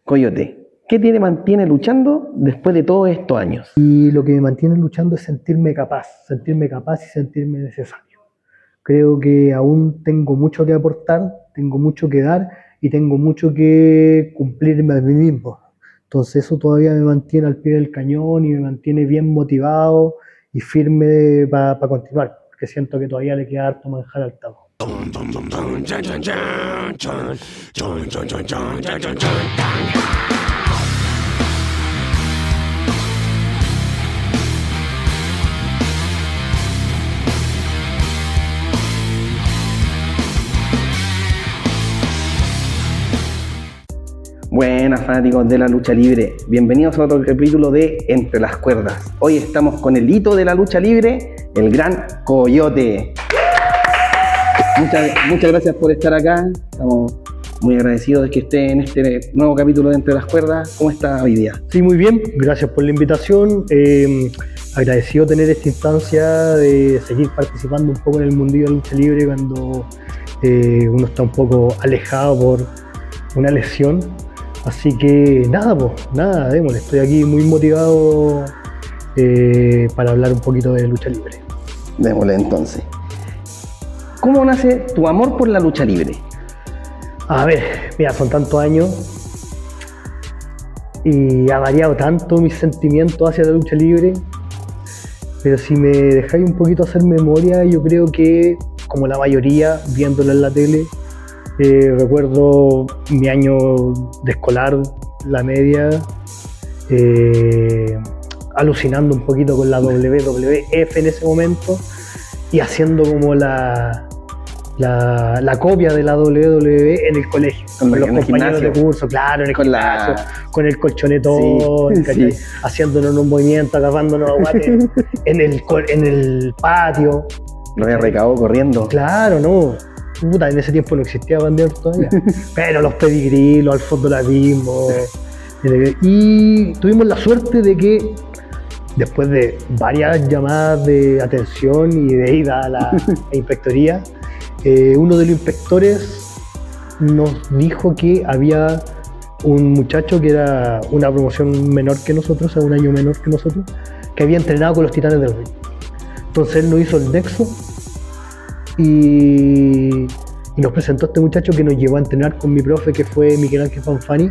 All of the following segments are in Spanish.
Coyote, ¿qué te mantiene luchando después de todos estos años? Y lo que me mantiene luchando es sentirme capaz y sentirme necesario. Creo que aún tengo mucho que aportar, tengo mucho que dar y tengo mucho que cumplirme a mí mismo. Entonces eso todavía me mantiene al pie del cañón y me mantiene bien motivado y firme para continuar, porque siento que todavía le queda harto manjar al tabo. Buenas fanáticos de la lucha libre, bienvenidos a otro capítulo de Entre las Cuerdas. Hoy estamos con el hito de la lucha libre, el gran Coyote. Muchas gracias por estar acá, estamos muy agradecidos de que esté en este nuevo capítulo de Entre las Cuerdas. ¿Cómo está hoy día? Sí, muy bien, gracias por la invitación. Agradecido tener esta instancia de seguir participando un poco en el mundillo de la lucha libre cuando uno está un poco alejado por una lesión. Así que nada, démosle. Estoy aquí muy motivado para hablar un poquito de lucha libre. Démosle entonces. ¿Cómo nace tu amor por la lucha libre? A ver, mira, son tantos años y ha variado tanto mis sentimientos hacia la lucha libre, pero si me dejáis un poquito hacer memoria, yo creo que, como la mayoría, viéndolo en la tele, recuerdo mi año de escolar, la media, alucinando un poquito con la WWF en ese momento y haciendo como la copia de la WWE en el colegio, con los compañeros de curso, claro, en el gimnasio, con el colchonetón, sí. Haciéndonos un movimiento, agarrándonos a guates en el patio. Lo había recabado corriendo. Claro, no. Puta, en ese tiempo no existía Banderas todavía. Pero los pedigrí, los alfondolavismos. Y tuvimos la suerte de que, después de varias llamadas de atención y de ida a la inspectoría, uno de los inspectores nos dijo que había un muchacho que era una promoción menor que nosotros, un año menor que nosotros, que había entrenado con los Titanes del Ring. Entonces él nos hizo el nexo y nos presentó a este muchacho que nos llevó a entrenar con mi profe, que fue Miguel Ángel Fanfani.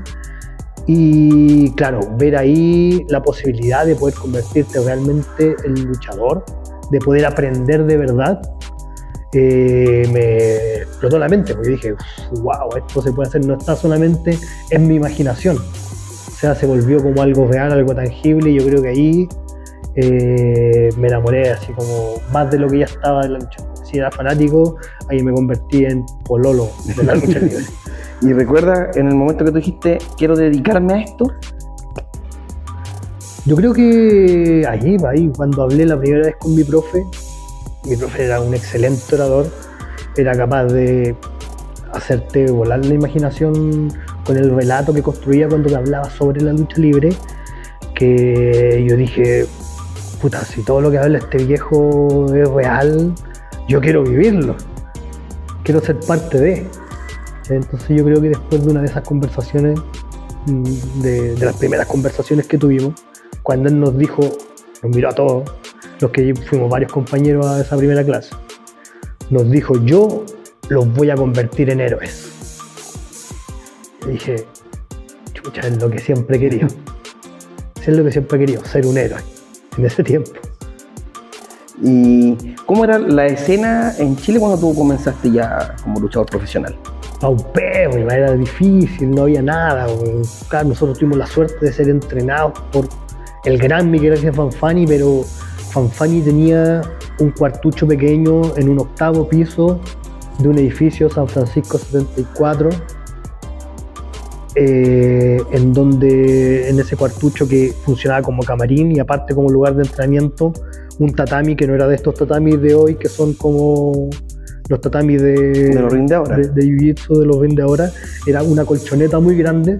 Y claro, ver ahí la posibilidad de poder convertirte realmente en luchador, de poder aprender de verdad, me explotó la mente, porque dije, wow, esto se puede hacer, no está solamente en mi imaginación, o sea, se volvió como algo real, algo tangible, y yo creo que ahí me enamoré así como más de lo que ya estaba en la lucha. Si era fanático, ahí me convertí en pololo de la lucha libre. ¿Y recuerda en el momento que tú dijiste, quiero dedicarme a esto? Yo creo que ahí, cuando hablé la primera vez con mi profe era un excelente orador, era capaz de hacerte volar la imaginación con el relato que construía cuando te hablaba sobre la lucha libre, que yo dije, puta, si todo lo que habla este viejo es real, yo quiero vivirlo, quiero ser parte de. Entonces yo creo que después de una de esas conversaciones, de las primeras conversaciones que tuvimos, cuando él nos dijo, nos miró a todos, los que fuimos varios compañeros a esa primera clase, nos dijo, yo los voy a convertir en héroes. Y dije, chucha, es lo que siempre he querido. Es lo que siempre he querido, ser un héroe en ese tiempo. ¿Y cómo era la escena en Chile cuando tú comenzaste ya como luchador profesional? Paupérrima, era difícil, no había nada. Claro, nosotros tuvimos la suerte de ser entrenados por el gran Miguel Ángel Fanfani, pero Fanfani tenía un cuartucho pequeño en un 8º piso de un edificio San Francisco 74, en donde en ese cuartucho que funcionaba como camarín y aparte como lugar de entrenamiento, un tatami que no era de estos tatamis de hoy, que son como los tatamis de los ring de ahora, de jiu-jitsu, de los ring de ahora. Era una colchoneta muy grande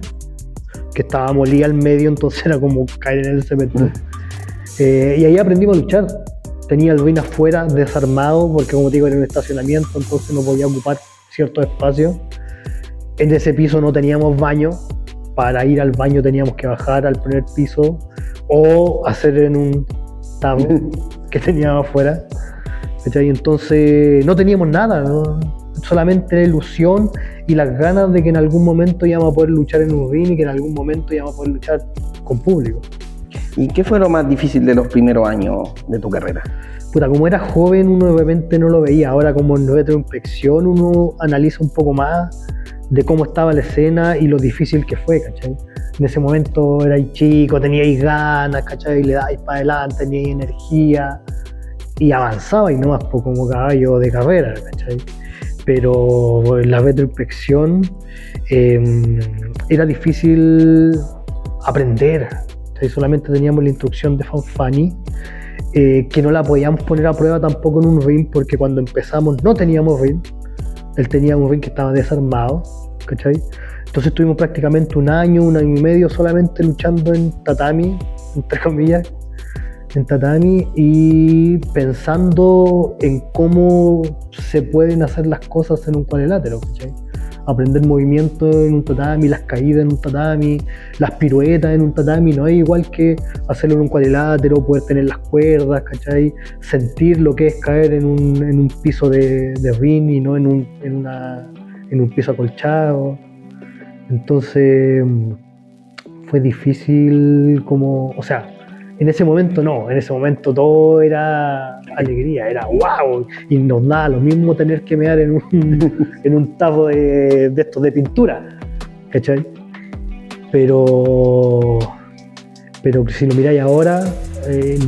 que estaba molida al medio, entonces era como caer en el cemento. Y ahí aprendimos a luchar. Tenía el ring afuera desarmado porque, como te digo, era un estacionamiento, entonces no podía ocupar ciertos espacios. En ese piso no teníamos baño, para ir al baño teníamos que bajar al primer piso o hacer en un tabo que teníamos afuera, ¿cachai? Entonces no teníamos nada, ¿no? Solamente la ilusión y las ganas de que en algún momento íbamos a poder luchar en un ring y que en algún momento íbamos a poder luchar con público. ¿Y qué fue lo más difícil de los primeros años de tu carrera? Puta, como era joven uno de repente no lo veía, ahora como en retroinspección uno analiza un poco más de cómo estaba la escena y lo difícil que fue, ¿cachai? En ese momento erais chico, teníais ganas, ¿cachai? Le dais para adelante, teníais energía y avanzabais nomás como caballo de carrera, ¿cachai? Pero en la retroinspección era difícil aprender, ¿cachai? Solamente teníamos la instrucción de Fanfani, que no la podíamos poner a prueba tampoco en un ring porque cuando empezamos no teníamos ring. Él tenía un ring que estaba desarmado, ¿cachai? Entonces estuvimos prácticamente un año y medio solamente luchando en tatami, entre comillas, en tatami y pensando en cómo se pueden hacer las cosas en un cuadrilátero, ¿cachai? Aprender movimiento en un tatami, las caídas en un tatami, las piruetas en un tatami, no es igual que hacerlo en un cuadrilátero, poder tener las cuerdas, ¿cachai? Sentir lo que es caer en un piso de ring y no en un piso acolchado. Entonces fue difícil como, o sea, en ese momento no, en ese momento todo era alegría, era wow, y nos daba lo mismo tener que mear en un tajo de estos de pintura, ¿cachai? Pero si lo miráis ahora,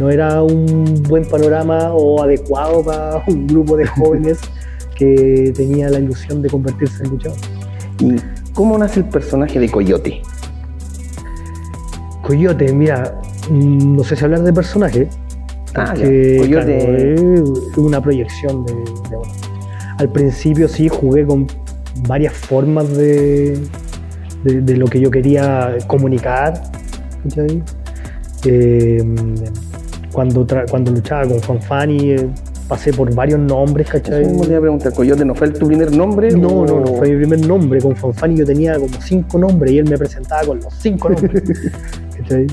no era un buen panorama o adecuado para un grupo de jóvenes que tenía la ilusión de convertirse en luchador. ¿Y cómo nace el personaje de Coyote? Coyote, mira, no sé si hablar de personaje, porque Coyote, claro, es una proyección de bueno. Al principio sí jugué con varias formas de lo que yo quería comunicar, ¿cachai? Cuando luchaba con Fanfani pasé por varios nombres, ¿cachai? Me voy a preguntar, ¿Coyote no fue tu primer nombre? No fue mi primer nombre. Con Fanfani yo tenía como 5 nombres y él me presentaba con los 5 nombres, ¿cachai?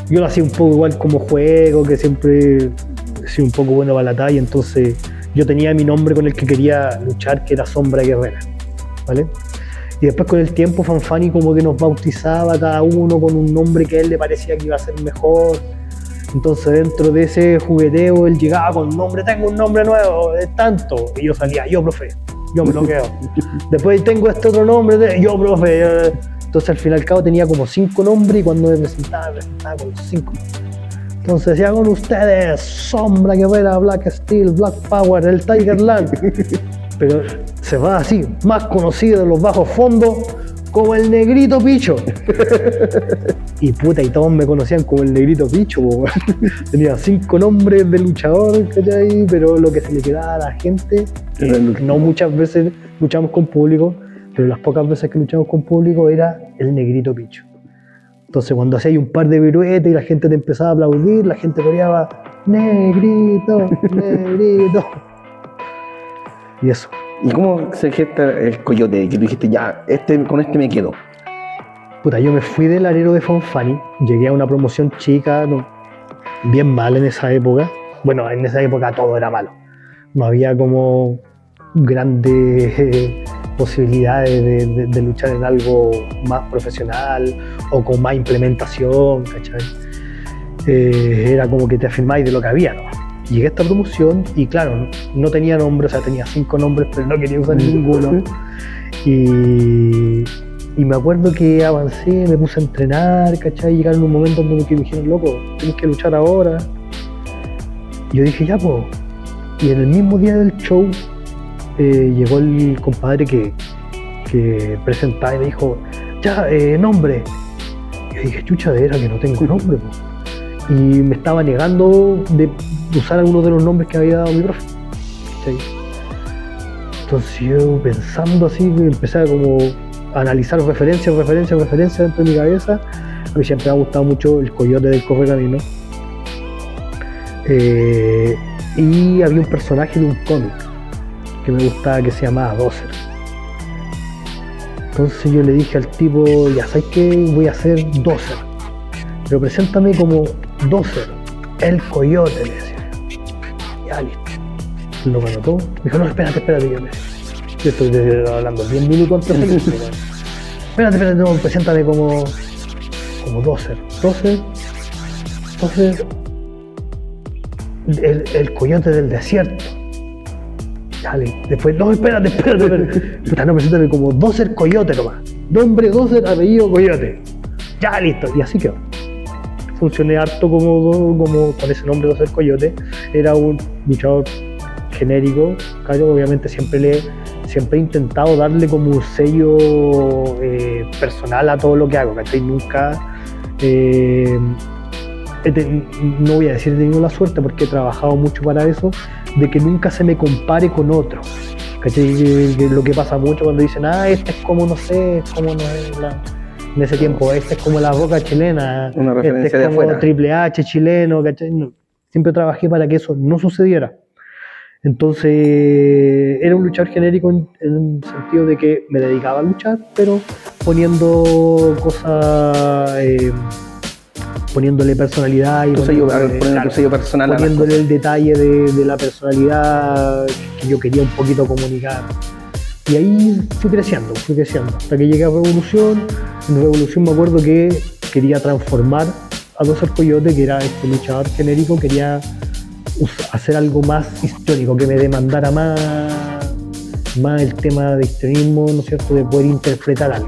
Yo lo hacía un poco igual como juego, que siempre he sido un poco bueno para la talla, entonces yo tenía mi nombre con el que quería luchar, que era Sombra Guerrera, ¿vale? Y después con el tiempo Fanfani como que nos bautizaba cada uno con un nombre que a él le parecía que iba a ser mejor. Entonces dentro de ese jugueteo él llegaba con nombre, tengo un nombre nuevo, es tanto, y yo salía, yo profe, yo me lo quedo. Después tengo este otro nombre, yo profe. Entonces al fin y al cabo tenía como 5 nombres y cuando me presentaba con los 5. Entonces decía con ustedes, Sombra Guerrera, Black Steel, Black Power, el Tigerland. Pero se va así, más conocido en los bajos fondos como el Negrito Picho. Y puta, y todos me conocían como el Negrito Picho, tenía 5 nombres de luchador, ¿cachai? Pero lo que se le quedaba a la gente, no muchas veces luchamos con público, pero las pocas veces que luchamos con público era el Negrito Picho. Entonces cuando hacía un par de piruetas y la gente te empezaba a aplaudir, la gente coreaba Negrito, Negrito. Y eso. ¿Y cómo se gesta el Coyote? Que tú dijiste, ya, con este me quedo. Puta, yo me fui del arero de Fanfani, llegué a una promoción chica, bien mal en esa época. Bueno, en esa época todo era malo. No había como grandes posibilidades de luchar en algo más profesional o con más implementación, ¿cachai? Era como que te afirmáis de lo que había, ¿no? Llegué a esta promoción y claro, no tenía nombre, o sea, tenía 5 nombres, pero no quería usar ninguno. Y me acuerdo que avancé, me puse a entrenar, ¿cachai? Llegaron un momento en donde me dijeron, loco, tienes que luchar ahora. Y yo dije, ya, pues. Y en el mismo día del show llegó el compadre que presentaba y me dijo, ya, nombre. Y yo dije, chucha, de era que no tengo nombre, pues. Y me estaba negando de usar algunos de los nombres que había dado mi profe, ¿cachai? Entonces yo pensando así, empecé a como analizar referencias dentro de mi cabeza. A mí siempre me ha gustado mucho el Coyote del Correcamino. Y había un personaje de un cómic que me gustaba que se llamaba Dozer. Entonces yo le dije al tipo, ya sabes que voy a hacer 12, pero preséntame como 12, el coyote, le decía. Ya listo. Lo anotó, me dijo, no, espérate, yo estoy hablando 10 minutos antes de eso. Espérate, no, preséntame como 12, el coyote del desierto. Dale, después, no, espérate. Puta, no, preséntame como 12 el coyote nomás. Nombre 12, apellido coyote. Ya, listo, y así quedó. Funcioné harto como con ese nombre 12 el coyote. Era un luchador genérico, claro, obviamente siempre he intentado darle como un sello personal a todo lo que hago, ¿cachai? Nunca, no voy a decir de ninguna suerte porque he trabajado mucho para eso, de que nunca se me compare con otro, ¿cachai? Lo que pasa mucho cuando dicen, este es como, no sé, es como no es en ese tiempo, este es como la Roca chilena, una referencia este es como de afuera. Triple H chileno, ¿cachai? No, siempre trabajé para que eso no sucediera. Entonces era un luchador genérico en el sentido de que me dedicaba a luchar, pero poniendo cosas, poniéndole personalidad y poniéndole el detalle de la personalidad que yo quería un poquito comunicar. Y ahí fui creciendo, hasta que llegué a Revolución. En Revolución me acuerdo que quería transformar a 12 el Coyote, que era este luchador genérico, quería hacer algo más histórico, que me demandara más el tema de histrionismo, ¿no es cierto?, de poder interpretar algo.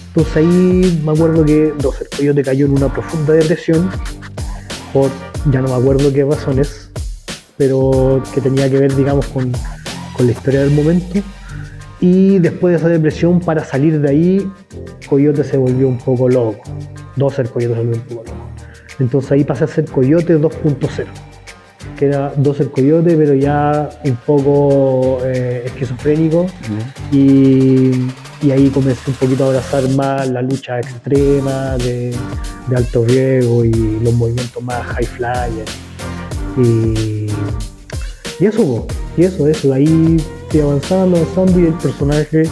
Entonces ahí me acuerdo que 12 el Coyote cayó en una profunda depresión por, ya no me acuerdo qué razones, pero que tenía que ver, digamos, con la historia del momento. Y después de esa depresión, para salir de ahí, Coyote se volvió un poco loco. 12 el Coyote se volvió un poco loco. Entonces ahí pasé a ser Coyote 2.0. Que era 12 el Coyote, pero ya un poco esquizofrénico. Y ahí comencé un poquito a abrazar más la lucha extrema de alto riesgo y los movimientos más high flyer. Y eso, ahí fui avanzando y el personaje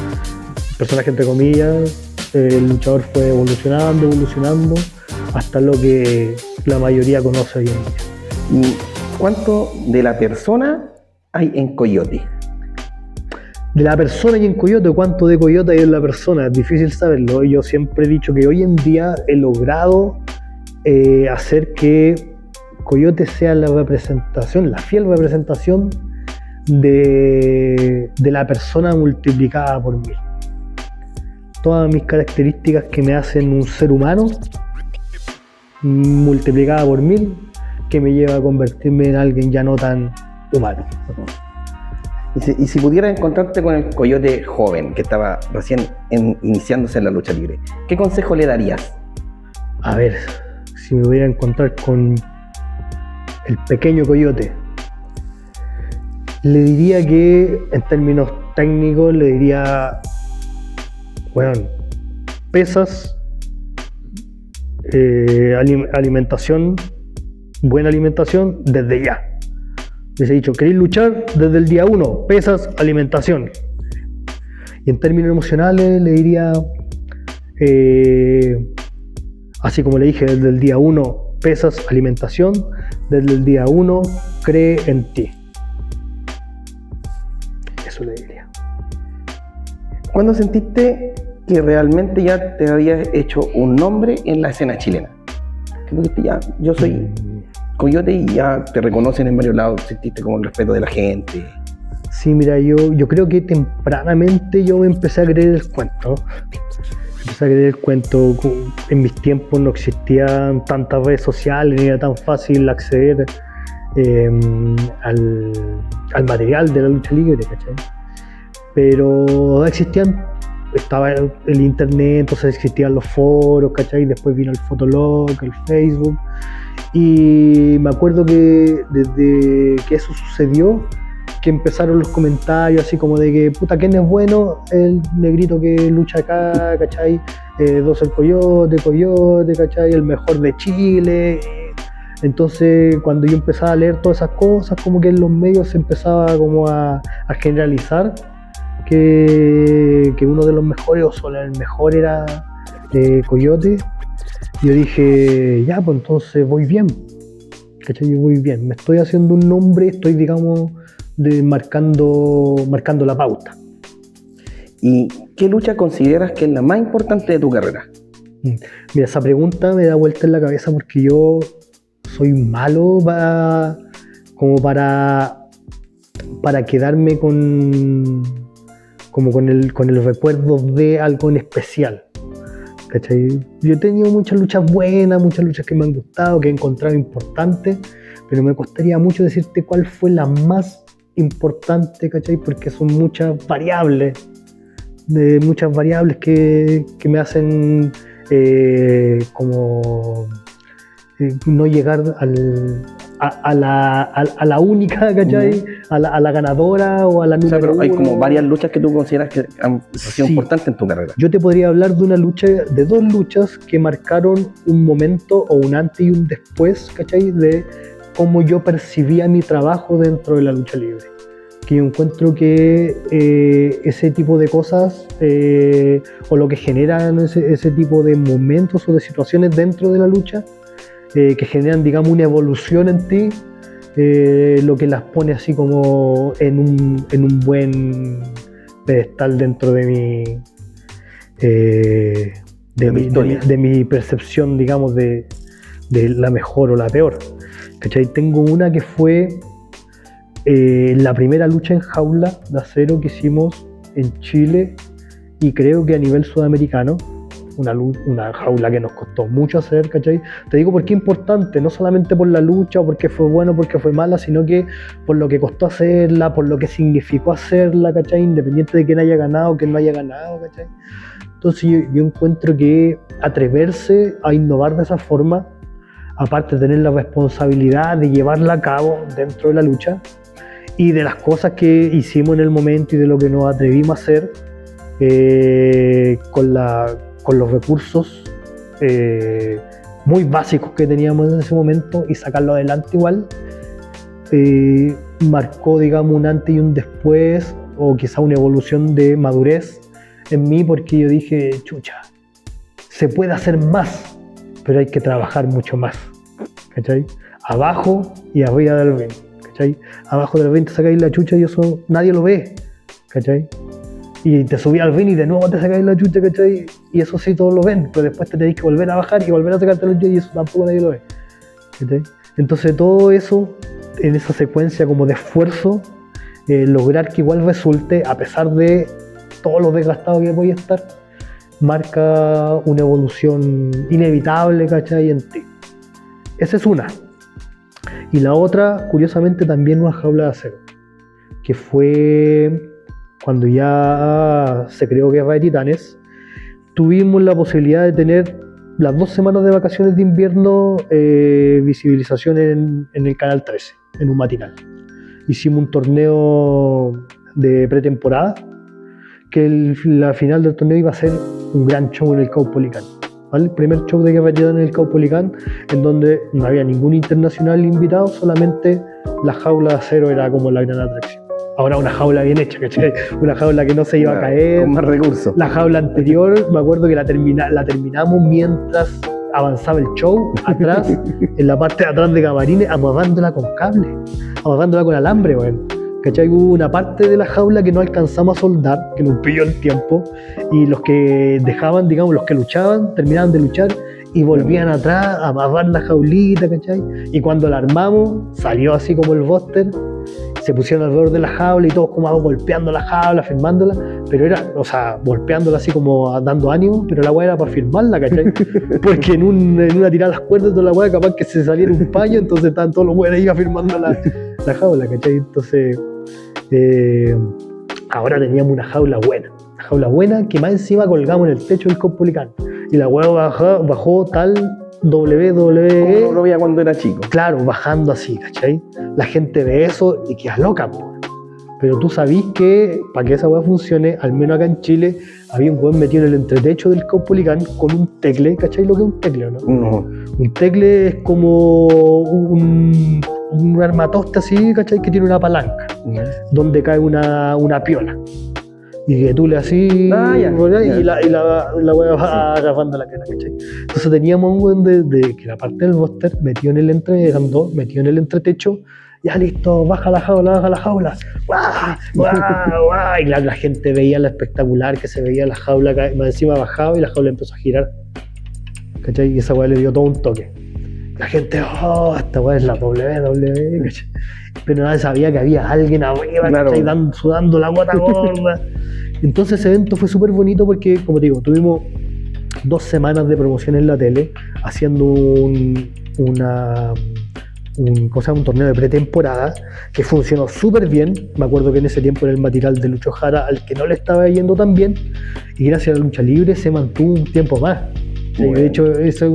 entre comillas, el luchador fue evolucionando hasta lo que la mayoría conoce hoy en día. ¿Y cuánto de la persona hay en Coyote? De la persona y en Coyote, ¿cuánto de Coyote hay en la persona? Es difícil saberlo. Yo siempre he dicho que hoy en día he logrado hacer que Coyote sea la fiel representación de la persona multiplicada por 1000. Todas mis características que me hacen un ser humano multiplicada por 1000, que me lleva a convertirme en alguien ya no tan humano. Y si pudieras encontrarte con el Coyote joven, que estaba recién iniciándose en la lucha libre, ¿qué consejo le darías? A ver, si me pudiera encontrar con el pequeño Coyote, le diría que, en términos técnicos, le diría, bueno, pesas, alimentación, buena alimentación desde ya. Les he dicho, ¿queréis luchar? Desde el día 1, pesas, alimentación. Y en términos emocionales le diría, así como le dije, desde el día 1, pesas, alimentación, desde el día 1, cree en ti. Eso le diría. ¿Cuándo sentiste que realmente ya te habías hecho un nombre en la escena chilena? Que tú dijiste, ya, yo soy Coyote y ya te reconocen en varios lados, sentiste como el respeto de la gente. Sí, mira, yo creo que tempranamente yo me empecé a creer el cuento. En mis tiempos no existían tantas redes sociales, ni era tan fácil acceder al material de la lucha libre, ¿cachai? Pero estaba el internet, entonces existían los foros, ¿cachai? Después vino el Fotolog, el Facebook. Y me acuerdo que desde que eso sucedió, que empezaron los comentarios así como de que, puta, ¿quién es bueno? El negrito que lucha acá, ¿cachai? 12 el Coyote, ¿cachai? El mejor de Chile. Entonces, cuando yo empezaba a leer todas esas cosas, como que en los medios se empezaba como a generalizar que uno de los mejores, o solo el mejor, era Coyote. Yo dije, ya, pues entonces voy bien, ¿cachai? Yo voy bien, me estoy haciendo un nombre, estoy, digamos, marcando la pauta. ¿Y qué lucha consideras que es la más importante de tu carrera? Mira, esa pregunta me da vuelta en la cabeza porque yo soy malo para quedarme con el recuerdo de algo en especial, ¿cachai? Yo he tenido muchas luchas buenas, muchas luchas que me han gustado, que he encontrado importantes, pero me costaría mucho decirte cuál fue la más importante, ¿cachai? Porque son muchas variables que me hacen no llegar a la única, ¿cachai? A la ganadora o a la número pero hay uno. como varias luchas que tú consideras que han sido Sí. importantes en tu carrera. Yo te podría hablar de dos luchas que marcaron un momento o un antes y un después, ¿cachai? De cómo yo percibía mi trabajo dentro de la lucha libre. Que yo encuentro que ese tipo de cosas o lo que generan ese tipo de momentos o de situaciones dentro de la lucha que generan, digamos, una evolución en ti, lo que las pone así como en un buen pedestal dentro de mi percepción, digamos, de la mejor o la peor, ¿cachai? Tengo una que fue la primera lucha en jaula de acero que hicimos en Chile y creo que a nivel sudamericano, una jaula que nos costó mucho hacer, ¿cachai? Te digo por qué es importante, no solamente por la lucha o porque fue buena o porque fue mala, sino que por lo que costó hacerla, por lo que significó hacerla, ¿cachai? Independiente de quién haya ganado o quién no haya ganado, ¿cachai? Entonces yo encuentro que atreverse a innovar de esa forma, aparte de tener la responsabilidad de llevarla a cabo dentro de la lucha, y de las cosas que hicimos en el momento y de lo que nos atrevimos a hacer con los recursos muy básicos que teníamos en ese momento y sacarlo adelante igual, marcó, digamos, un antes y un después, o quizá una evolución de madurez en mí, porque yo dije, chucha, se puede hacer más, pero hay que trabajar mucho más, ¿cachai? Abajo y arriba del ring, ¿cachai? Abajo del ring te sacáis la chucha y eso nadie lo ve, ¿cachai? Y te subí al ring y de nuevo te sacáis la chucha, ¿cachai? Y eso sí todos lo ven, pero después te tenéis que volver a bajar y volver a sacarte la chucha y eso tampoco nadie lo ve, ¿cachai? Entonces todo eso, en esa secuencia como de esfuerzo, lograr que igual resulte, a pesar de todo lo desgastado que voy a estar, marca una evolución inevitable, ¿cachai? En ti. Esa es una. Y la otra, curiosamente, también una jaula de acero, que fue cuando ya se creó Guerra de Titanes. Tuvimos la posibilidad de tener las 2 semanas de vacaciones de invierno, visibilización en el Canal 13, en un matinal. Hicimos un torneo de pretemporada, que la final del torneo iba a ser un gran show en el Caupolicán, ¿vale? El primer show de Guerra de Titanes en el Caupolicán, en donde no había ningún internacional invitado, solamente la jaula de acero era como la gran atracción. Ahora una jaula bien hecha, ¿cachai? Una jaula que no se iba a caer. Con más recursos. La jaula anterior, me acuerdo que la terminamos mientras avanzaba el show, atrás, en la parte de atrás de camarines, amarrándola con cable, amarrándola con alambre, bueno. ¿Cachai? Hubo una parte de la jaula que no alcanzamos a soldar, que nos pilló el tiempo, y los que dejaban, digamos, los que luchaban, terminaban de luchar y volvían atrás a amarrar la jaulita, ¿cachai? Y cuando la armamos, salió así como el roster, se pusieron alrededor de la jaula y todos como golpeando la jaula, firmándola, pero era, o sea, golpeándola así como dando ánimo, pero la weá era para firmarla, ¿cachai? Porque en una tirada de las cuerdas de la weá capaz que se saliera un paño, entonces estaban todos los weones ahí firmando la jaula, ¿cachai? Entonces, ahora teníamos una jaula buena que más encima colgamos en el techo del Caupolicán, y la weá bajó tal WWE. Como no lo veía cuando era chico. Claro, bajando así, ¿cachai? La gente ve eso y queda loca, po. Pero tú sabís que para que esa weá funcione, al menos acá en Chile, había un weón metido en el entretecho del Caupolicán con un tecle, ¿cachai? Lo que es un tecle, ¿o no? No. Un tecle es como un armatoste así, ¿cachai? Que tiene una palanca, donde cae una piola. y que tú le así, Ya. y la wea va agarrando la cara, ¿cachai? Entonces teníamos un weón de que la parte del bóster metido en el eran dos, metido en el entretecho, ya listo, baja la jaula, ¡guau! Y la gente veía la espectacular, que se veía la jaula, más encima bajaba y la jaula empezó a girar, ¿cachai? Y esa weá le dio todo un toque. La gente, esta weá es la WWE, ¿cachai? Pero nadie sabía que había alguien arriba, claro, sudando la gota gorda. Entonces ese evento fue súper bonito porque, como te digo, tuvimos 2 semanas de promoción en la tele, haciendo un torneo de pretemporada que funcionó súper bien. Me acuerdo que en ese tiempo era el material de Lucho Jara al que no le estaba yendo tan bien, y gracias a la lucha libre se mantuvo un tiempo más. Bueno. De hecho, ese es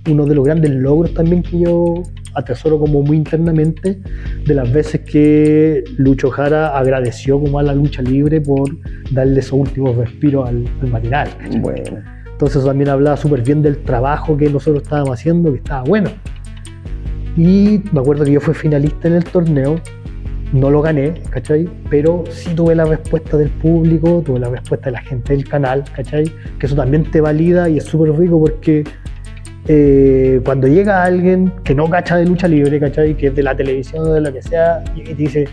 uno de los grandes logros también que yo atesoro como muy internamente, de las veces que Lucho Jara agradeció como a la lucha libre por darle esos últimos respiros al material. Bueno. Entonces eso también hablaba súper bien del trabajo que nosotros estábamos haciendo, que estaba bueno. Y me acuerdo que yo fui finalista en el torneo, no lo gané, ¿cachai? Pero sí tuve la respuesta del público, tuve la respuesta de la gente del canal, ¿cachai? Que eso también te valida y es súper rico porque cuando llega alguien que no cacha de lucha libre, ¿cachai? Que es de la televisión o de lo que sea, y te dice,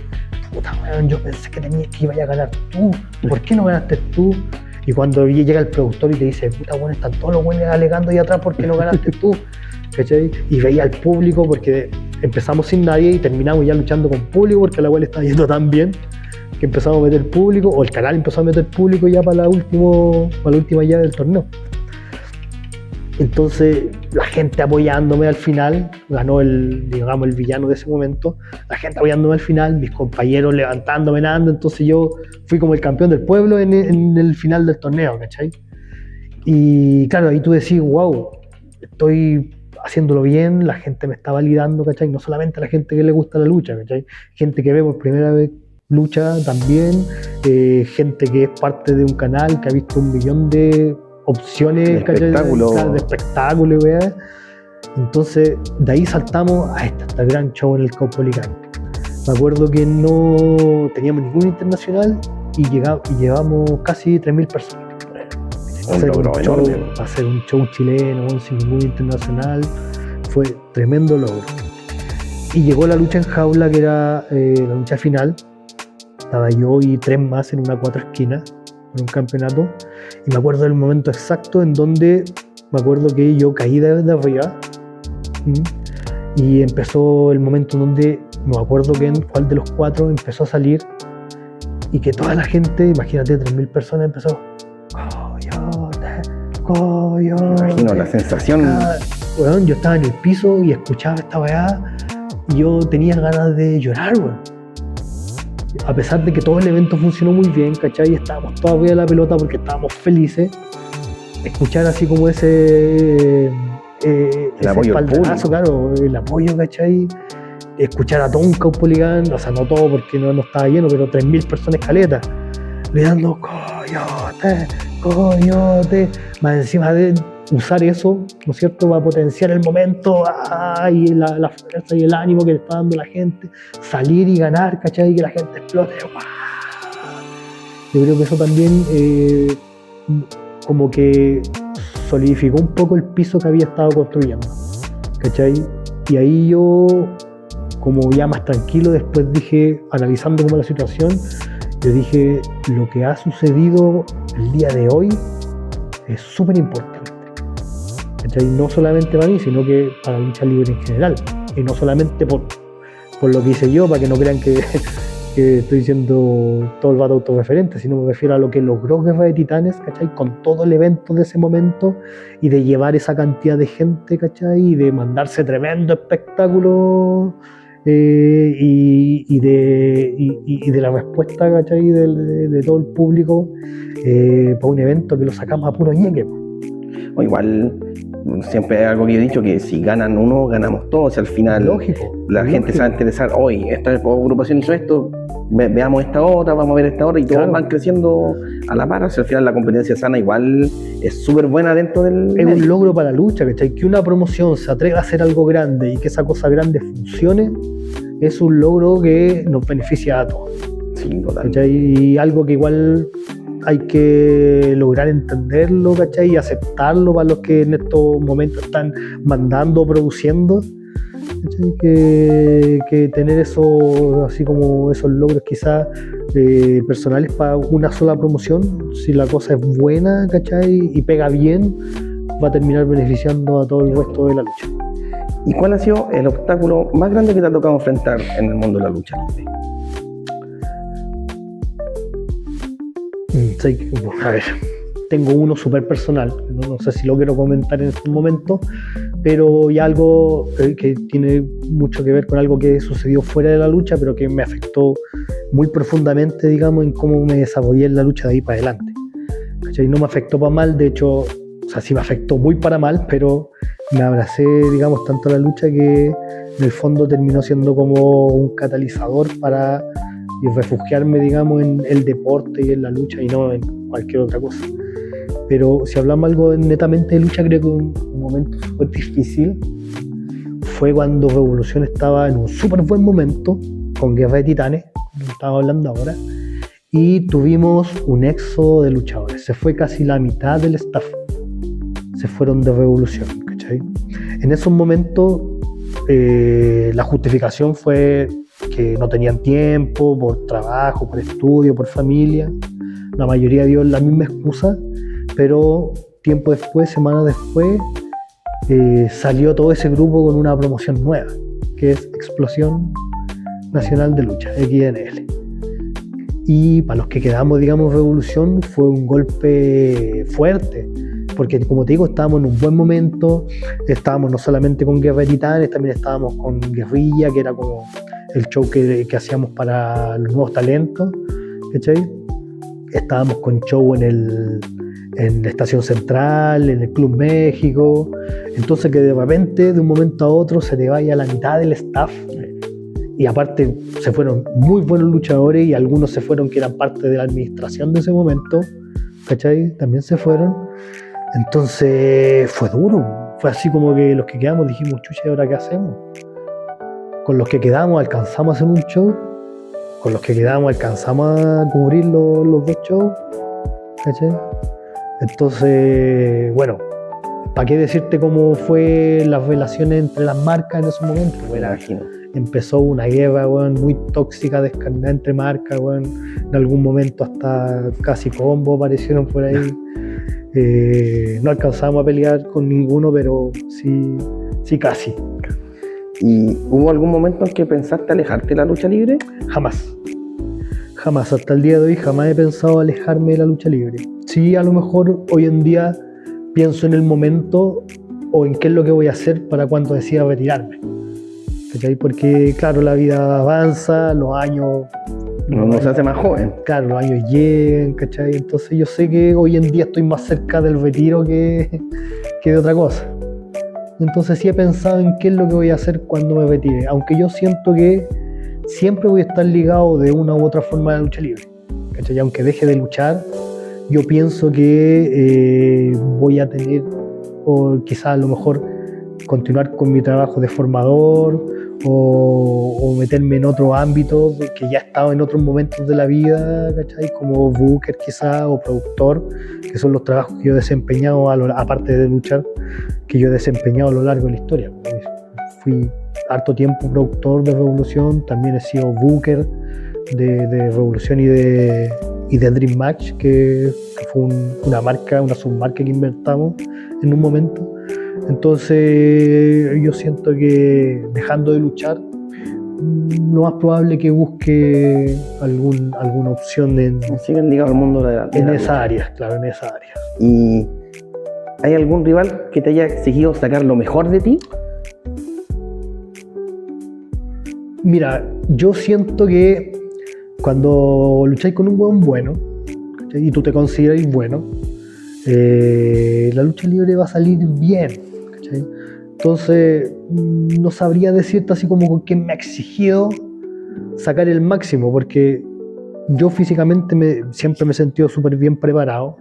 puta weón, yo pensé que ibas a ganar tú, ¿por qué no ganaste tú? Y cuando llega el productor y te dice, puta weón, están todos los weones alegando ahí atrás, ¿por qué no ganaste tú? ¿Cachai? Y veía al público, porque empezamos sin nadie y terminamos ya luchando con público porque la weá le estaba yendo tan bien que empezamos a meter público, o el canal empezó a meter público ya para la última llave del torneo. Entonces la gente apoyándome al final, ganó el villano de ese momento, la gente apoyándome al final, mis compañeros levantándome, nada, entonces yo fui como el campeón del pueblo en el final del torneo, ¿cachai? Y claro, ahí tú decís, wow, estoy haciéndolo bien, la gente me está validando, ¿cachai? No solamente la gente que le gusta la lucha, ¿cachai? Gente que ve por primera vez lucha también, gente que es parte de un canal que ha visto 1 millón de opciones de espectáculo, ¿verdad? Entonces de ahí saltamos a este gran show en el Caupolicán. Me acuerdo que no teníamos ningún internacional y llevamos casi 3.000 personas. Hacer un show chileno sin ningún internacional fue tremendo logro. Y llegó la lucha en jaula, que era la lucha final. Estaba yo y 3 más en una 4 esquinas en un campeonato, y me acuerdo del momento exacto en donde me acuerdo que yo caí de arriba y empezó el momento en donde no me acuerdo cuál de los 4 empezó a salir, y que toda la gente, imagínate, 3.000 personas, empezó Coyote. Imagino la sensación. Bueno, yo estaba en el piso y escuchaba esta weá y yo tenía ganas de llorar, weón. A pesar de que todo el evento funcionó muy bien, ¿cachai? Estábamos todos arriba de la pelota porque estábamos felices. Escuchar así como ese apoyo espaldarazo, claro, el apoyo, ¿cachai? Escuchar a todo un Caupolicán, o sea, no todo porque no estaba lleno, pero 3.000 personas caletas, gritando Coyote, más encima de usar eso, ¿no es cierto?, para potenciar el momento, y la fuerza y el ánimo que le está dando la gente, salir y ganar, ¿cachai? Y que la gente explote. Yo creo que eso también como que solidificó un poco el piso que había estado construyendo, ¿cachai? Y ahí yo, como ya más tranquilo, después dije, analizando como la situación, yo dije, lo que ha sucedido el día de hoy es súper importante. ¿Cachai? No solamente para mí, sino que para la lucha libre en general. Y no solamente por lo que hice yo, para que no crean que estoy diciendo todo el vato autorreferente, sino me refiero a lo que logró Guerra de Titanes, ¿cachai? Con todo el evento de ese momento, y de llevar esa cantidad de gente, ¿cachai? Y de mandarse tremendo espectáculo, y de la respuesta, ¿cachai? De todo el público, para un evento que lo sacamos a puro ñeque. O igual, siempre hay algo que he dicho, que si ganan uno, ganamos todos. Y al final, la gente se va a interesar, hoy esta agrupación hizo esto, veamos esta otra, vamos a ver esta otra, y todos van creciendo a la par. O sea, al final la competencia sana igual es súper buena dentro del... Es un logro para la lucha, ¿cachai? Que una promoción se atreva a hacer algo grande y que esa cosa grande funcione, es un logro que nos beneficia a todos. Sí, totalmente. ¿cachai? Y algo que igual hay que lograr entenderlo, ¿cachai? Y aceptarlo para los que en estos momentos están mandando o produciendo, ¿cachai? Que tener eso, así como esos logros quizás personales para una sola promoción, si la cosa es buena, ¿cachai? Y pega bien, va a terminar beneficiando a todo el resto de la lucha. ¿Y cuál ha sido el obstáculo más grande que te ha tocado enfrentar en el mundo de la lucha libre? A ver, tengo uno súper personal, no sé si lo quiero comentar en estos momentos, pero ya algo que tiene mucho que ver con algo que sucedió fuera de la lucha, pero que me afectó muy profundamente, digamos, en cómo me desarrollé en la lucha de ahí para adelante. ¿Cachai? No me afectó para mal, de hecho, o sea, sí me afectó muy para mal, pero me abracé, digamos, tanto a la lucha que en el fondo terminó siendo como un catalizador para refugiarme, digamos, en el deporte y en la lucha y no en cualquier otra cosa. Pero si hablamos algo netamente de lucha, creo que un momento súper difícil fue cuando Revolución estaba en un súper buen momento con Guerra de Titanes, como estaba hablando ahora, y tuvimos un éxodo de luchadores. Se fue casi la mitad del staff, se fueron de Revolución, ¿cachai? En esos momentos la justificación fue que no tenían tiempo por trabajo, por estudio, por familia. La mayoría dio la misma excusa, pero tiempo después, semanas después, salió todo ese grupo con una promoción nueva, que es Explosión Nacional de Lucha, XNL. Y para los que quedamos, digamos, Revolución, fue un golpe fuerte, porque como te digo, estábamos en un buen momento, estábamos no solamente con Guerra de Titanes, también estábamos con Guerrilla, que era como el show que hacíamos para los nuevos talentos, ¿cachai? Estábamos con show en la Estación Central, en el Club México, entonces que de repente, de un momento a otro, se te vaya la mitad del staff, y aparte se fueron muy buenos luchadores y algunos se fueron que eran parte de la administración de ese momento, ¿cachai? También se fueron, entonces fue duro, fue así como que los que quedamos dijimos, chucha, ¿y ahora qué hacemos? Con los que quedamos alcanzamos a hacer un show, con los que quedamos alcanzamos a cubrir los dos shows, ¿cachai? Entonces, bueno, ¿para qué decirte cómo fue las relaciones entre las marcas en esos momentos? Me imagino. Empezó una guerra, weón, muy tóxica, descarnada entre marcas, weón. En algún momento hasta casi combo aparecieron por ahí. No alcanzamos a pelear con ninguno, pero sí casi. ¿Y hubo algún momento en que pensaste alejarte de la lucha libre? Jamás. Jamás, hasta el día de hoy jamás he pensado alejarme de la lucha libre. Sí, a lo mejor hoy en día pienso en el momento o en qué es lo que voy a hacer para cuando decida retirarme. ¿Cachai? Porque claro, la vida avanza, los años... No se hace más joven. Claro, los años llegan, ¿cachai? Entonces yo sé que hoy en día estoy más cerca del retiro que de otra cosa. Entonces sí he pensado en qué es lo que voy a hacer cuando me retire, aunque yo siento que siempre voy a estar ligado de una u otra forma a la lucha libre, ¿cachai? Aunque deje de luchar, yo pienso que voy a tener, o quizás a lo mejor continuar con mi trabajo de formador o meterme en otro ámbito que ya he estado en otros momentos de la vida, ¿cachai? Como booker quizás o productor, que son los trabajos que yo he desempeñado aparte de luchar, que yo he desempeñado a lo largo de la historia. Fui harto tiempo productor de Revolución, también he sido booker de Revolución y de Dream Match, que fue una marca, una submarca que inventamos en un momento. Entonces yo siento que dejando de luchar, lo más probable es que busque alguna opción Siguen ligados al mundo de la esa área, claro, en esa área. ¿Y hay algún rival que te haya exigido sacar lo mejor de ti? Mira, yo siento que cuando lucháis con un hueón bueno, ¿cachai? Y tú te consideras bueno, la lucha libre va a salir bien, ¿cachai? Entonces no sabría decirte así como con quién me ha exigido sacar el máximo, porque yo físicamente siempre me he sentido súper bien preparado,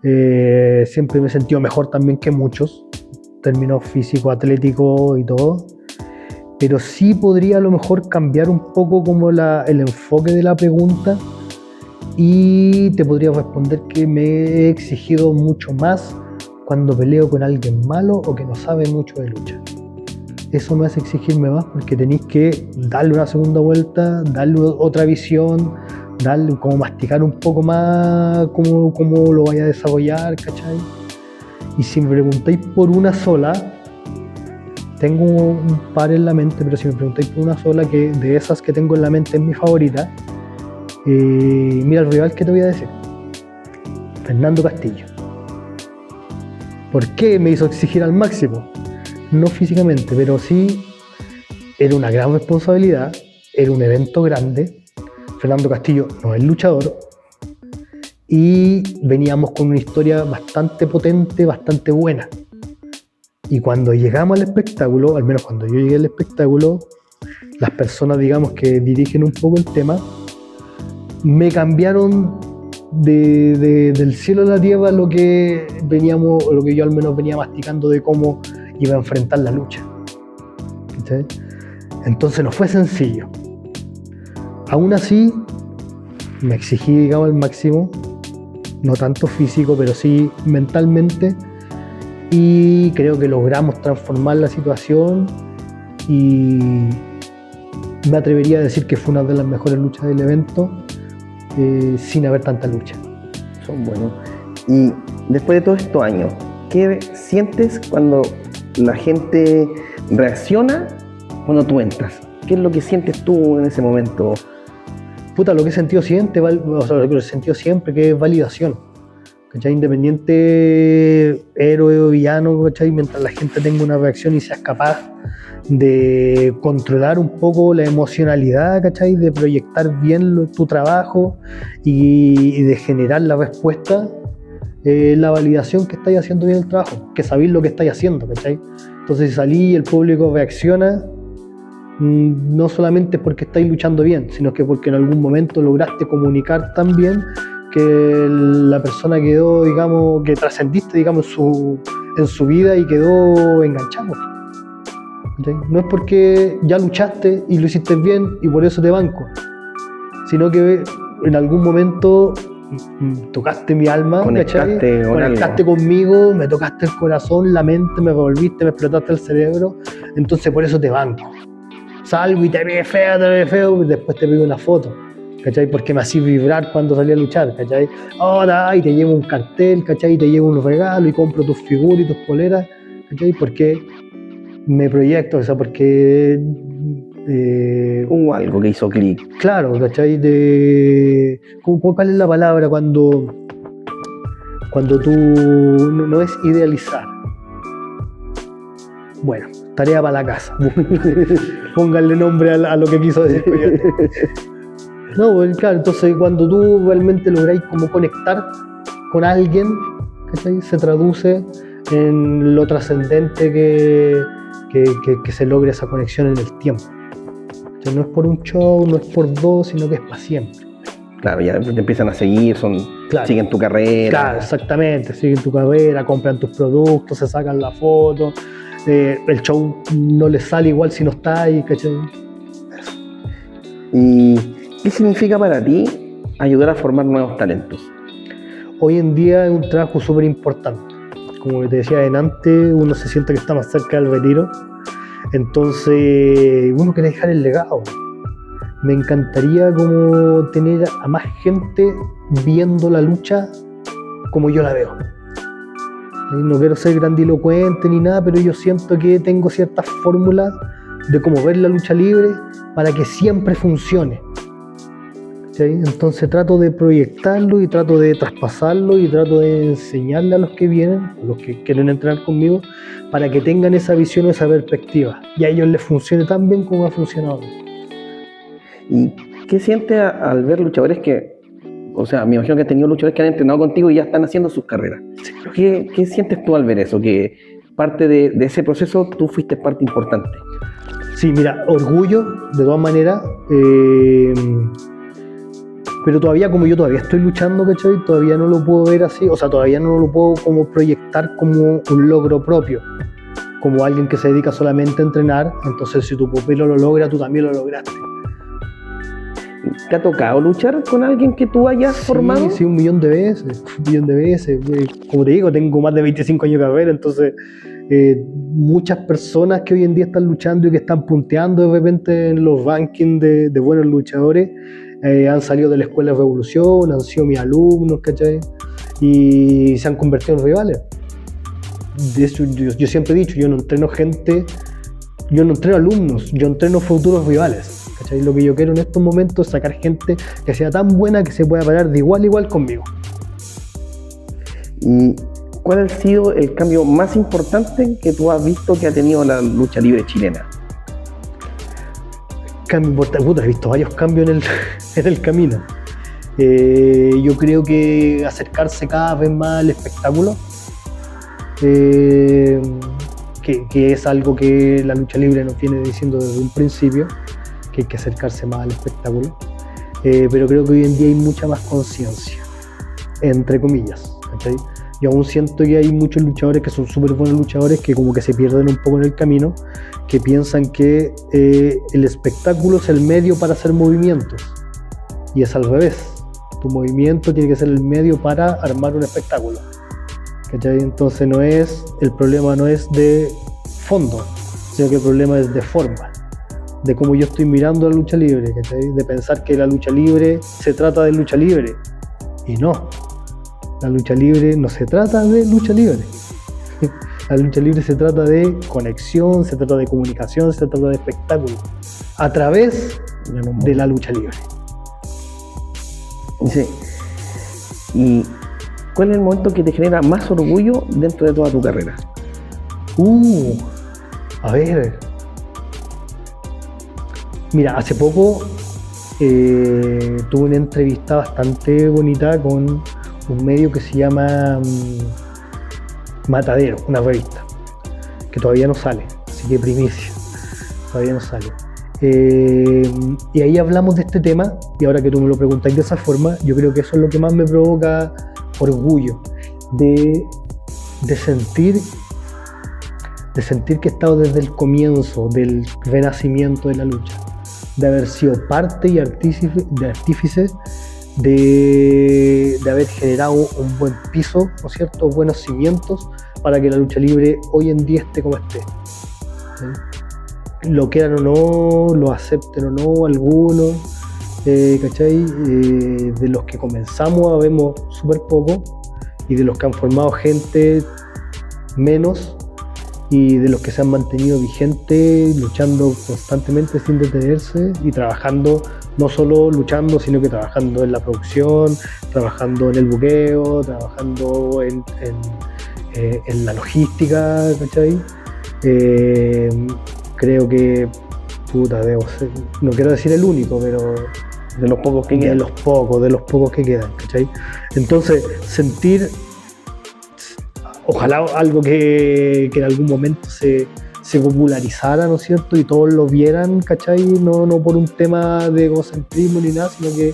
siempre me he sentido mejor también que muchos, términos físico, atlético y todo. pero sí podría a lo mejor cambiar un poco como el enfoque de la pregunta y te podría responder que me he exigido mucho más cuando peleo con alguien malo o que no sabe mucho de lucha. Eso me hace exigirme más porque tenéis que darle una segunda vuelta, darle otra visión, darle como masticar un poco más cómo lo vaya a desarrollar, ¿cachai? Y si me preguntáis por una sola, tengo un par en la mente, pero si me preguntáis por una sola, que de esas que tengo en la mente es mi favorita, mira el rival que te voy a decir, Fernando Castillo. ¿Por qué me hizo exigir al máximo? No físicamente, pero sí era una gran responsabilidad, era un evento grande. Fernando Castillo no es luchador y veníamos con una historia bastante potente, bastante buena. Y cuando llegamos al espectáculo, al menos cuando yo llegué al espectáculo, las personas, digamos, que dirigen un poco el tema, me cambiaron del cielo a la tierra lo que yo al menos venía masticando de cómo iba a enfrentar la lucha. ¿Sí? Entonces no fue sencillo. Aún así, me exigí, digamos, al máximo, no tanto físico, pero sí mentalmente, y creo que logramos transformar la situación y me atrevería a decir que fue una de las mejores luchas del evento, sin haber tanta lucha. Son buenos. Y después de todos estos años, ¿qué sientes cuando la gente reacciona cuando tú entras? ¿Qué es lo que sientes tú en ese momento? Puta, lo que he sentido siempre, lo que he sentido siempre, que es validación. ¿Cachai? Independiente héroe o villano, ¿cachai? Mientras la gente tenga una reacción y seas capaz de controlar un poco la emocionalidad, ¿cachai? De proyectar bien tu trabajo y de generar la respuesta, la validación que estáis haciendo bien el trabajo, que sabéis lo que estáis haciendo, ¿cachai? Entonces si salís y el público reacciona, no solamente porque estáis luchando bien, sino que porque en algún momento lograste comunicar tan bien que la persona quedó, digamos, que trascendiste, digamos, en su vida y quedó enganchado. ¿Okay? No es porque ya luchaste y lo hiciste bien y por eso te banco, sino que en algún momento tocaste mi alma, conectaste conmigo, me tocaste el corazón, la mente, me revolviste, me explotaste el cerebro, entonces por eso te banco. Salgo y te ve feo, y después te pido una foto, ¿cachai? Porque me hacía vibrar cuando salí a luchar, ¿cachai? Ahora, y te llevo un cartel, ¿cachai? Y te llevo unos regalos y compro tus figuras y tus poleras, ¿cachai? Porque me proyecto, o sea, porque Hubo algo que hizo clic. Claro, ¿cachai? ¿Cuál es la palabra cuando tú no es idealizar? Bueno, tarea para la casa. Pónganle nombre a lo que quiso decir. No, pues, claro, entonces cuando tú realmente lográis como conectar con alguien, ¿cachai? Se traduce en lo trascendente que se logre esa conexión en el tiempo. O sea, no es por un show, no es por dos, sino que es para siempre. Claro, ya te empiezan a seguir, claro, siguen tu carrera. Claro, exactamente, siguen tu carrera, compran tus productos, se sacan la foto. El show no les sale igual si no está ahí, ¿cachai? ¿Y qué significa para ti ayudar a formar nuevos talentos? Hoy en día es un trabajo súper importante. Como te decía antes, uno se siente que está más cerca del retiro. Entonces, uno quiere dejar el legado. Me encantaría como tener a más gente viendo la lucha como yo la veo. No quiero ser grandilocuente ni nada, pero yo siento que tengo ciertas fórmulas de cómo ver la lucha libre para que siempre funcione. ¿Sí? Entonces trato de proyectarlo y trato de traspasarlo y trato de enseñarle a los que vienen, a los que quieren entrenar conmigo, para que tengan esa visión o esa perspectiva y a ellos les funcione tan bien como ha funcionado. ¿Y qué sientes al ver luchadores que, o sea, me imagino que has tenido luchadores que han entrenado contigo y ya están haciendo sus carreras? Sí. ¿Qué sientes tú al ver eso? Que parte de ese proceso tú fuiste parte importante. Sí, mira, orgullo, de todas maneras, pero todavía, como yo todavía estoy luchando, ¿cachai? Todavía no lo puedo ver así, o sea, todavía no lo puedo como proyectar como un logro propio, como alguien que se dedica solamente a entrenar, entonces si tu pupilo lo logra, tú también lo lograste. ¿Te ha tocado luchar con alguien que tú hayas formado? Sí, 1.000.000 de veces, 1.000.000 de veces. Como te digo, tengo más de 25 años de carrera, entonces muchas personas que hoy en día están luchando y que están punteando de repente en los rankings de buenos luchadores, han salido de la Escuela de Revolución, han sido mis alumnos, ¿cachai? Y se han convertido en rivales. De eso, yo siempre he dicho, yo no entreno gente, yo no entreno alumnos, yo entreno futuros rivales, ¿cachai? Lo que yo quiero en estos momentos es sacar gente que sea tan buena que se pueda parar de igual a igual conmigo. ¿Y cuál ha sido el cambio más importante que tú has visto que ha tenido la lucha libre chilena? Cambio importante, puta, he visto varios cambios en el camino. Yo creo que acercarse cada vez más al espectáculo, que es algo que la lucha libre nos viene diciendo desde un principio, que hay que acercarse más al espectáculo, pero creo que hoy en día hay mucha más conciencia, entre comillas, ¿cachai? Yo aún siento que hay muchos luchadores que son súper buenos luchadores que como que se pierden un poco en el camino, que piensan que el espectáculo es el medio para hacer movimientos, y es al revés. Tu movimiento tiene que ser el medio para armar un espectáculo, ¿cachai? Entonces el problema no es de fondo, sino que el problema es de forma, de cómo yo estoy mirando la lucha libre, ¿cachai? De pensar que la lucha libre se trata de lucha libre, y no. La lucha libre no se trata de lucha libre. La lucha libre se trata de conexión, se trata de comunicación, se trata de espectáculo, a través de la lucha libre. Sí. ¿Y cuál es el momento que te genera más orgullo dentro de toda tu carrera? A ver. Mira, hace poco tuve una entrevista bastante bonita con un medio que se llama Matadero, una revista, que todavía no sale, así que primicia, todavía no sale. Y ahí hablamos de este tema, y ahora que tú me lo preguntáis de esa forma, yo creo que eso es lo que más me provoca orgullo, de sentir que he estado desde el comienzo del renacimiento de la lucha, de haber sido parte y artífice de haber generado un buen piso, ¿no es cierto?, buenos cimientos para que la lucha libre hoy en día esté como esté. ¿Sí? Lo quieran o no, lo acepten o no algunos, ¿cachai? De los que comenzamos vemos súper poco, y de los que han formado gente menos, y de los que se han mantenido vigentes, luchando constantemente sin detenerse y trabajando, no solo luchando, sino que trabajando en la producción, trabajando en el buqueo, trabajando en la logística, ¿cachai? Creo que, debo ser, no quiero decir el único, pero De los pocos que quedan. de los pocos que quedan, ¿cachai? Entonces, sentir, ojalá algo que en algún momento se popularizara, ¿no es cierto? Y todos lo vieran, ¿cachai? No por un tema de egocentrismo ni nada, sino que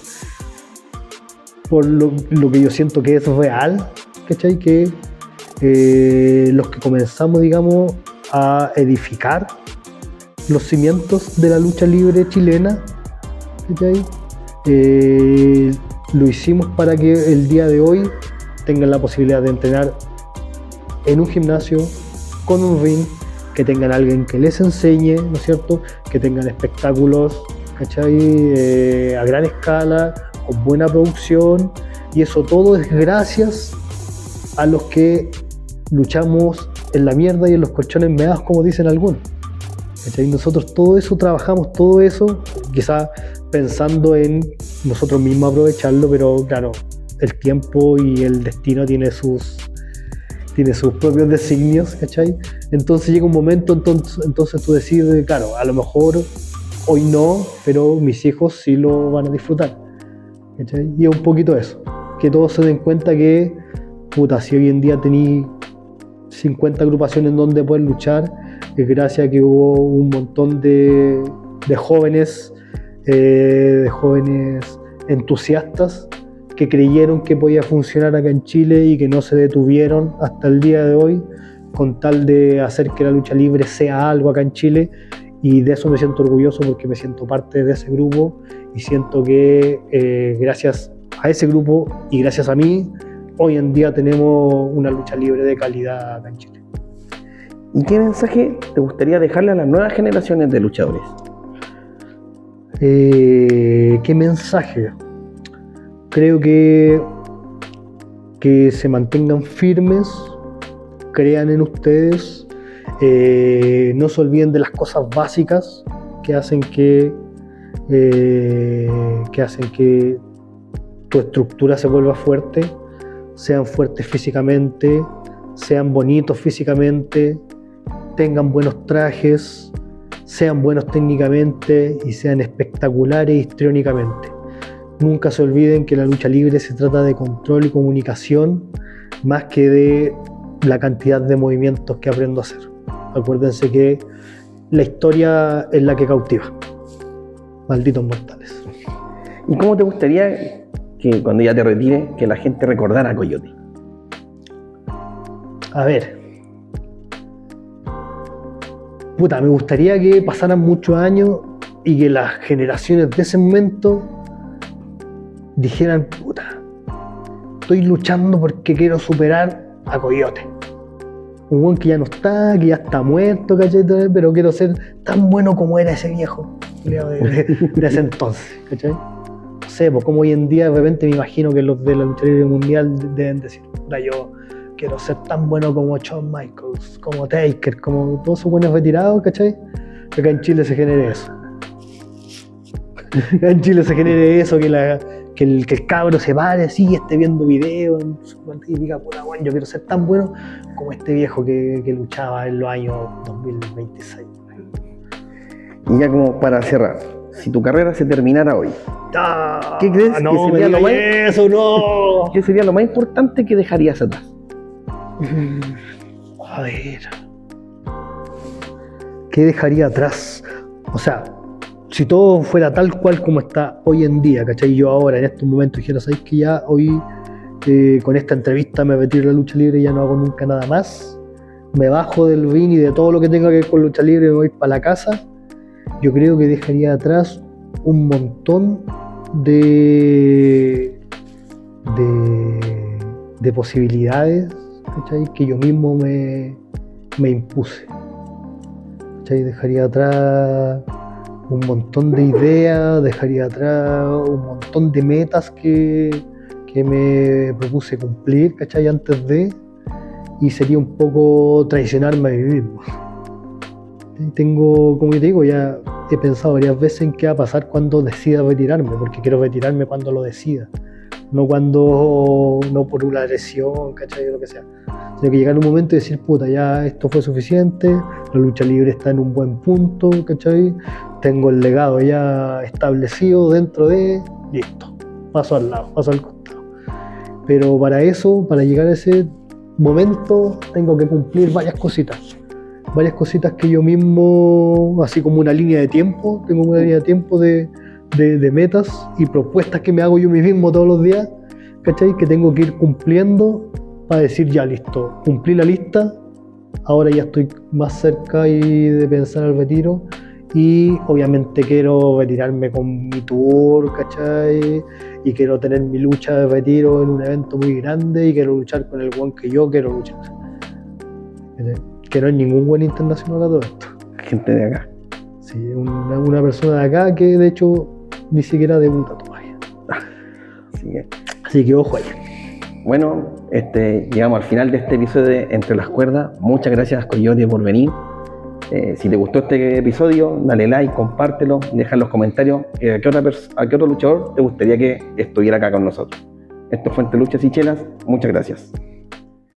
por lo que yo siento que es real, ¿cachai? Que los que comenzamos, digamos, a edificar los cimientos de la lucha libre chilena, ¿cachai? Lo hicimos para que el día de hoy tengan la posibilidad de entrenar en un gimnasio, con un ring, que tengan alguien que les enseñe, ¿no es cierto? Que tengan espectáculos, ¿cachai? A gran escala, con buena producción, y eso todo es gracias a los que luchamos en la mierda y en los colchones meados, como dicen algunos, ¿cachai? Nosotros todo eso trabajamos, todo eso, quizás pensando en nosotros mismos aprovecharlo, pero claro, el tiempo y el destino tiene sus propios designios, ¿cachai? Entonces llega un momento, entonces tú decides, claro, a lo mejor hoy no, pero mis hijos sí lo van a disfrutar, ¿cachai? Y es un poquito eso, que todos se den cuenta que, si hoy en día tení 50 agrupaciones en donde poder luchar, es gracias a que hubo un montón de jóvenes entusiastas que creyeron que podía funcionar acá en Chile y que no se detuvieron hasta el día de hoy, con tal de hacer que la lucha libre sea algo acá en Chile, y de eso me siento orgulloso porque me siento parte de ese grupo y siento que gracias a ese grupo y gracias a mí, hoy en día tenemos una lucha libre de calidad acá en Chile. ¿Y qué mensaje te gustaría dejarle a las nuevas generaciones de luchadores? ¿Qué mensaje? Creo que se mantengan firmes, crean en ustedes, no se olviden de las cosas básicas que hacen que tu estructura se vuelva fuerte. Sean fuertes físicamente, sean bonitos físicamente, tengan buenos trajes, sean buenos técnicamente y sean espectaculares histriónicamente. Nunca se olviden que la lucha libre se trata de control y comunicación más que de la cantidad de movimientos que aprendo a hacer. Acuérdense que la historia es la que cautiva. Malditos mortales. ¿Y cómo te gustaría que cuando ya te retires, que la gente recordara a Coyote? A ver. Me gustaría que pasaran muchos años y que las generaciones de ese momento dijeran, estoy luchando porque quiero superar a Coyote. Un buen que ya no está, que ya está muerto, ¿cachai? Pero quiero ser tan bueno como era ese viejo de ese entonces, ¿cachai? No sé, pues como hoy en día de repente me imagino que los de la lucha libre mundial deben decir, yo quiero ser tan bueno como Shawn Michaels, como Taker, como todos esos buenos retirados, ¿cachai? Que acá en Chile se genere eso. Acá en Chile se genere eso, que el cabro se pare así, esté viendo videos y diga, yo quiero ser tan bueno como este viejo que luchaba en los años 2026. Y ya como para cerrar, si tu carrera se terminara hoy, ¿qué crees que sería lo más... eso, no! ¿Qué sería lo más importante que dejarías atrás? A ver, ¿qué dejaría atrás? O sea, si todo fuera tal cual como está hoy en día, ¿cachai? Yo ahora en estos momentos dijera, ¿sabes que ya hoy con esta entrevista me retiro de la lucha libre y ya no hago nunca nada más? Me bajo del ring y de todo lo que tenga que ver con lucha libre me voy para la casa. Yo creo que dejaría atrás un montón de posibilidades, ¿cachai? Que yo mismo me impuse, ¿cachai? Dejaría atrás un montón de ideas, dejaría atrás un montón de metas que me propuse cumplir, ¿cachai? Antes de, y sería un poco traicionarme a mí mismo. Tengo, como te digo, ya he pensado varias veces en qué va a pasar cuando decida retirarme, porque quiero retirarme cuando lo decida, no por una lesión, ¿cachai? O lo que sea. Sino que llegar un momento y decir, ya esto fue suficiente, la lucha libre está en un buen punto, ¿cachai? Tengo el legado ya establecido dentro de, listo, paso al lado, paso al costado. Pero para eso, para llegar a ese momento, tengo que cumplir varias cositas que yo mismo, así como una línea de tiempo, tengo una línea de tiempo de metas y propuestas que me hago yo mismo todos los días, ¿cachai? Que tengo que ir cumpliendo para decir, ya listo, cumplí la lista, ahora ya estoy más cerca de pensar el retiro y obviamente quiero retirarme con mi tour, ¿cachai? Y quiero tener mi lucha de retiro en un evento muy grande y quiero luchar con el buen que yo quiero luchar. Que no es ningún buen internacional a todo esto. Gente de acá. Sí, una persona de acá que de hecho ni siquiera debuta todavía. Así que ojo ahí. Bueno, llegamos al final de este episodio de Entre las Cuerdas. Muchas gracias, Coyote, por venir. Si te gustó este episodio, dale like, compártelo, deja en los comentarios a qué otro luchador te gustaría que estuviera acá con nosotros. Esto fue Entre Luchas y Chelas. Muchas gracias.